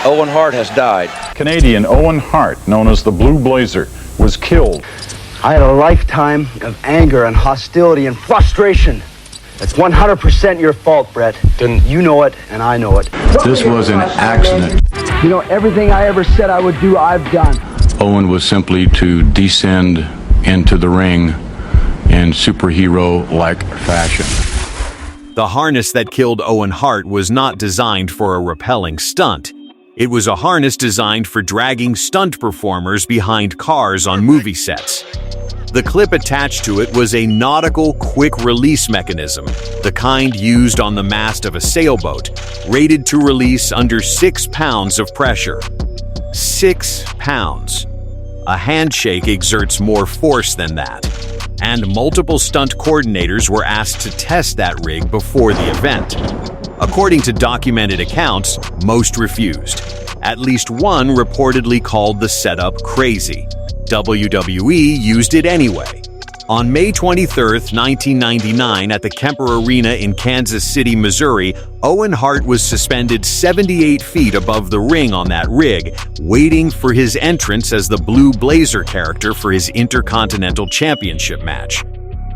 Owen Hart has died. Canadian Owen Hart, known as the Blue Blazer, was killed. I had a lifetime of anger and hostility and frustration. It's 100% your fault, Brett. And you know it, and I know it. This was an accident. You know, everything I ever said I would do, I've done. Owen was simply to descend into the ring in superhero-like fashion. The harness that killed Owen Hart was not designed for a rappelling stunt. It was a harness designed for dragging stunt performers behind cars on movie sets. The clip attached to it was a nautical quick-release mechanism, the kind used on the mast of a sailboat, rated to release under 6 pounds of pressure. 6 pounds. A handshake exerts more force than that. And multiple stunt coordinators were asked to test that rig before the event. According to documented accounts, most refused. At least one reportedly called the setup crazy. WWE used it anyway. On May 23, 1999, at the Kemper Arena in Kansas City, Missouri, Owen Hart was suspended 78 feet above the ring on that rig, waiting for his entrance as the Blue Blazer character for his Intercontinental Championship match.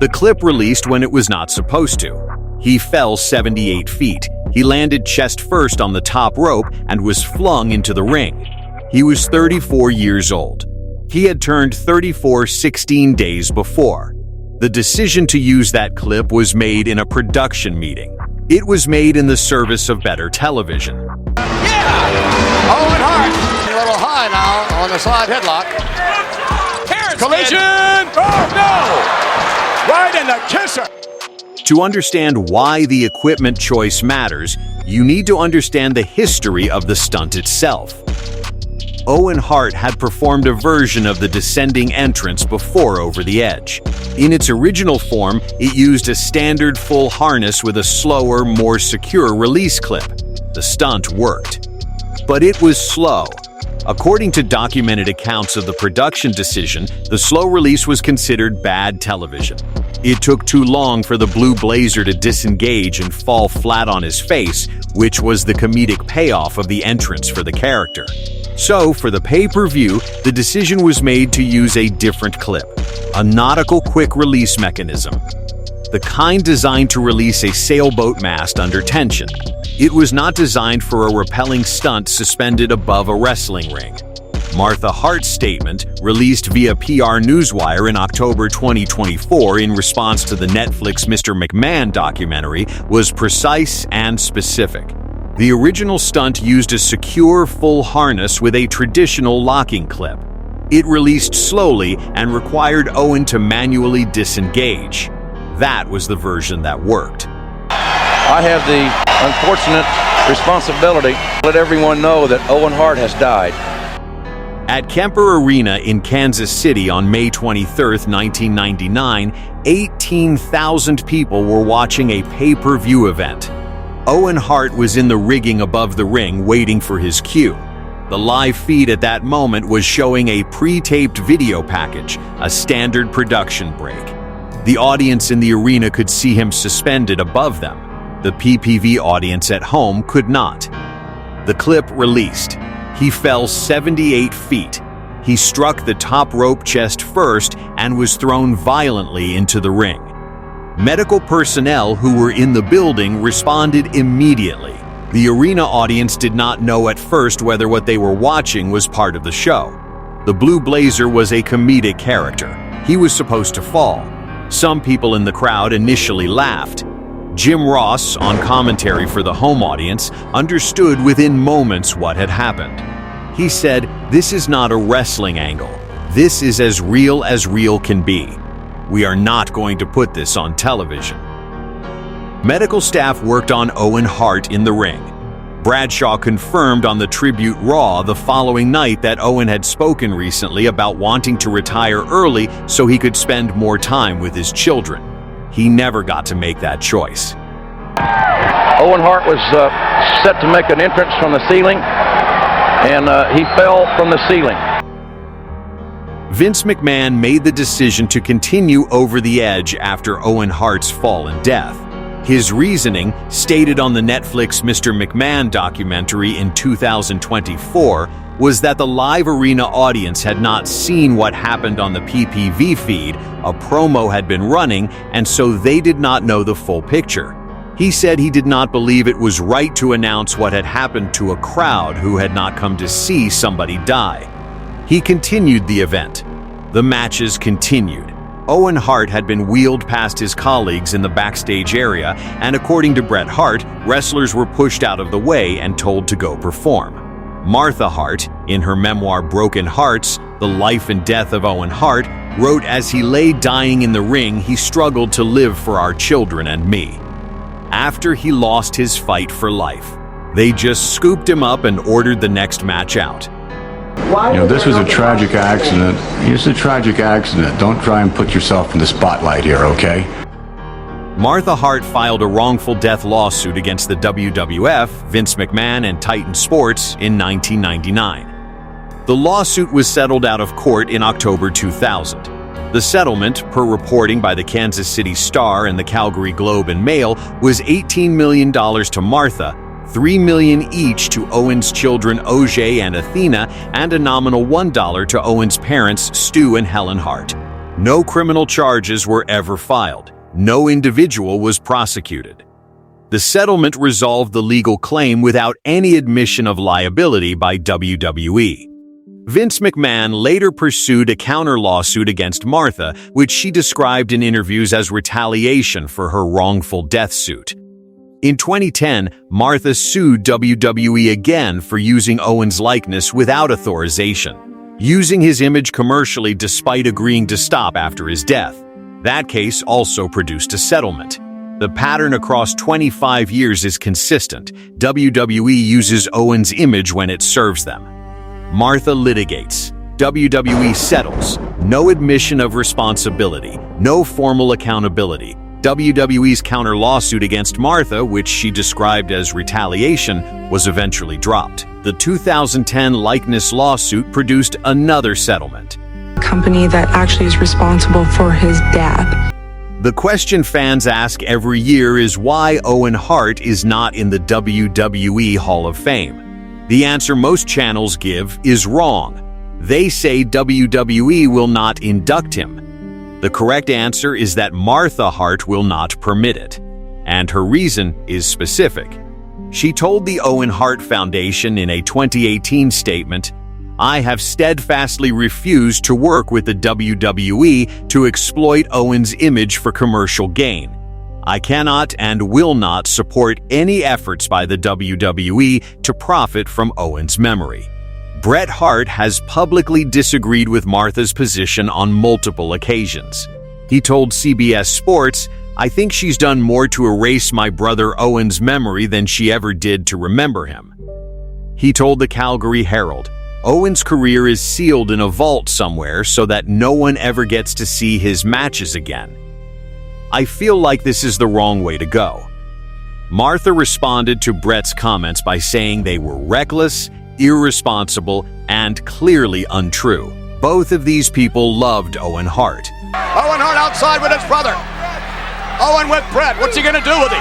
The clip released when it was not supposed to. He fell 78 feet. He landed chest first on the top rope and was flung into the ring. He was 34 years old. He had turned 34 16 days before. The decision to use that clip was made in a production meeting. It was made in the service of better television. Yeah! Owen Hart, a little high now on the side headlock. Collision! Oh no! Right in the kisser! To understand why the equipment choice matters, you need to understand the history of the stunt itself. Owen Hart had performed a version of the descending entrance before Over the Edge. In its original form, it used a standard full harness with a slower, more secure release clip. The stunt worked. But it was slow. According to documented accounts of the production decision, the slow release was considered bad television. It took too long for the Blue Blazer to disengage and fall flat on his face, which was the comedic payoff of the entrance for the character. So, for the pay-per-view, the decision was made to use a different clip, a nautical quick-release mechanism, the kind designed to release a sailboat mast under tension. It was not designed for a rappelling stunt suspended above a wrestling ring. Martha Hart's statement, released via PR Newswire in October 2024 in response to the Netflix Mr. McMahon documentary, was precise and specific. The original stunt used a secure full harness with a traditional locking clip. It released slowly and required Owen to manually disengage. That was the version that worked. I have the unfortunate responsibility to let everyone know that Owen Hart has died. At Kemper Arena in Kansas City on May 23, 1999, 18,000 people were watching a pay-per-view event. Owen Hart was in the rigging above the ring waiting for his cue. The live feed at that moment was showing a pre-taped video package, a standard production break. The audience in the arena could see him suspended above them. The PPV audience at home could not. The clip released. He fell 78 feet. He struck the top rope chest first and was thrown violently into the ring. Medical personnel who were in the building responded immediately. The arena audience did not know at first whether what they were watching was part of the show. The Blue Blazer was a comedic character. He was supposed to fall. Some people in the crowd initially laughed. Jim Ross, on commentary for the home audience, understood within moments what had happened. He said, "This is not a wrestling angle. This is as real can be. We are not going to put this on television." Medical staff worked on Owen Hart in the ring. Bradshaw confirmed on the Tribute Raw the following night that Owen had spoken recently about wanting to retire early so he could spend more time with his children. He never got to make that choice. Owen Hart was set to make an entrance from the ceiling, and he fell from the ceiling. Vince McMahon made the decision to continue Over the Edge after Owen Hart's fall and death. His reasoning, stated on the Netflix Mr. McMahon documentary in 2024, was that the live arena audience had not seen what happened on the PPV feed, a promo had been running, and so they did not know the full picture. He said he did not believe it was right to announce what had happened to a crowd who had not come to see somebody die. He continued the event. The matches continued. Owen Hart had been wheeled past his colleagues in the backstage area, and according to Bret Hart, wrestlers were pushed out of the way and told to go perform. Martha Hart, in her memoir Broken Hearts, The Life and Death of Owen Hart, wrote, "As he lay dying in the ring, he struggled to live for our children and me." After he lost his fight for life, they just scooped him up and ordered the next match out. This was a tragic accident. It's a tragic accident. Don't try and put yourself in the spotlight here, okay? Martha Hart filed a wrongful death lawsuit against the WWF, Vince McMahon, and Titan Sports in 1999. The lawsuit was settled out of court in October 2000. The settlement, per reporting by the Kansas City Star and the Calgary Globe and Mail, was $18 million to Martha, $3 million each to Owen's children OJ and Athena, and a nominal $1 to Owen's parents Stu and Helen Hart. No criminal charges were ever filed. No individual was prosecuted. The settlement resolved the legal claim without any admission of liability by WWE. Vince McMahon later pursued a counter-lawsuit against Martha, which she described in interviews as retaliation for her wrongful death suit. In 2010, Martha sued WWE again for using Owen's likeness without authorization, using his image commercially despite agreeing to stop after his death. That case also produced a settlement. The pattern across 25 years is consistent. WWE uses Owen's image when it serves them. Martha litigates. WWE settles. No admission of responsibility. No formal accountability. WWE's counter-lawsuit against Martha, which she described as retaliation, was eventually dropped. The 2010 likeness lawsuit produced another settlement. Company that actually is responsible for his death. The question fans ask every year is why Owen Hart is not in the WWE Hall of Fame. The answer most channels give is wrong. They say WWE will not induct him. The correct answer is that Martha Hart will not permit it, and her reason is specific. She told the Owen Hart Foundation in a 2018 statement, "I have steadfastly refused to work with the WWE to exploit Owen's image for commercial gain. I cannot and will not support any efforts by the WWE to profit from Owen's memory." Bret Hart has publicly disagreed with Martha's position on multiple occasions. He told CBS Sports, "I think she's done more to erase my brother Owen's memory than she ever did to remember him." He told the Calgary Herald, "Owen's career is sealed in a vault somewhere so that no one ever gets to see his matches again. I feel like this is the wrong way to go." Martha responded to Bret's comments by saying they were reckless, irresponsible, and clearly untrue. Both of these people loved Owen Hart. Owen Hart outside with his brother. Owen with Bret. What's he going to do with him?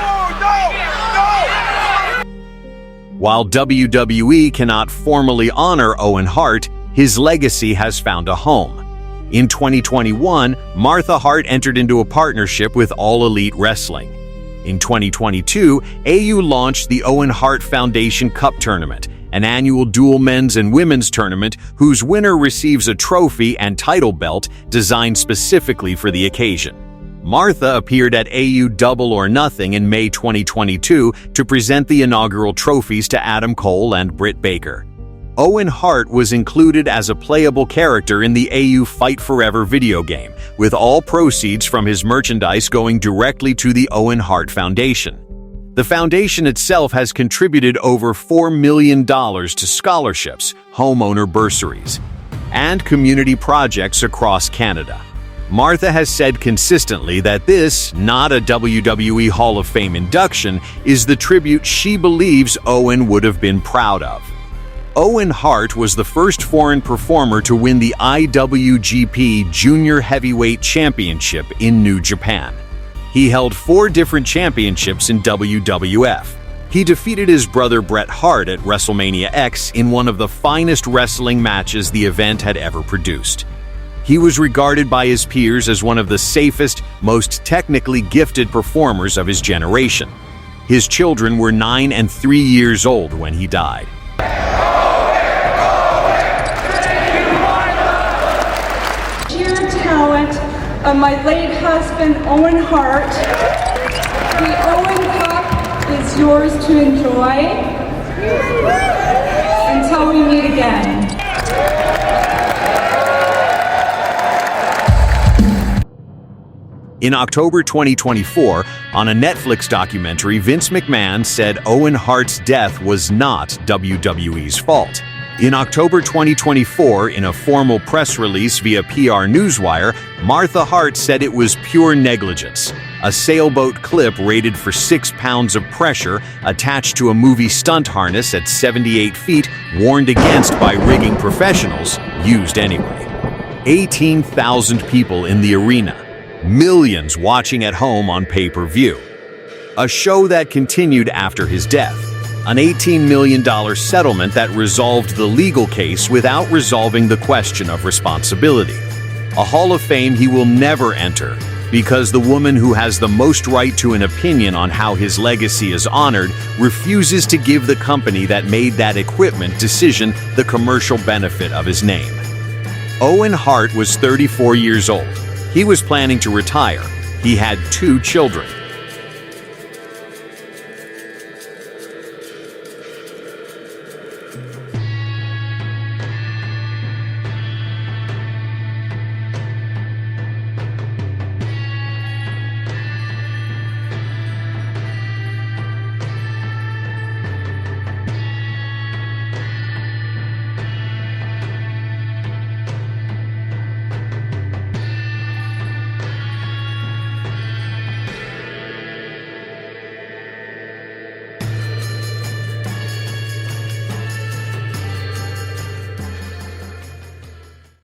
While WWE cannot formally honor Owen Hart, his legacy has found a home. In 2021, Martha Hart entered into a partnership with All Elite Wrestling. In 2022, AU launched the Owen Hart Foundation Cup Tournament, an annual dual men's and women's tournament whose winner receives a trophy and title belt designed specifically for the occasion. Martha appeared at AU Double or Nothing in May 2022 to present the inaugural trophies to Adam Cole and Britt Baker. Owen Hart was included as a playable character in the AU Fight Forever video game, with all proceeds from his merchandise going directly to the Owen Hart Foundation. The foundation itself has contributed over $4 million to scholarships, homeowner bursaries, and community projects across Canada. Martha has said consistently that this, not a WWE Hall of Fame induction, is the tribute she believes Owen would have been proud of. Owen Hart was the first foreign performer to win the IWGP Junior Heavyweight Championship in New Japan. He held 4 different championships in WWF. He defeated his brother Bret Hart at WrestleMania X in one of the finest wrestling matches the event had ever produced. He was regarded by his peers as one of the safest, most technically gifted performers of his generation. His children were 9 and 3 years old when he died. Sheer talent of my late husband, Owen Hart. The Owen Cup is yours to enjoy until we meet again. In October 2024, on a Netflix documentary, Vince McMahon said Owen Hart's death was not WWE's fault. In October 2024, in a formal press release via PR Newswire, Martha Hart said it was pure negligence. A sailboat clip rated for 6 pounds of pressure attached to a movie stunt harness at 78 feet, warned against by rigging professionals, used anyway. 18,000 people in the arena. Millions watching at home on pay-per-view. A show that continued after his death. An $18 million settlement that resolved the legal case without resolving the question of responsibility. A Hall of Fame he will never enter because the woman who has the most right to an opinion on how his legacy is honored refuses to give the company that made that equipment decision the commercial benefit of his name. Owen Hart was 34 years old. He was planning to retire. He had 2 children.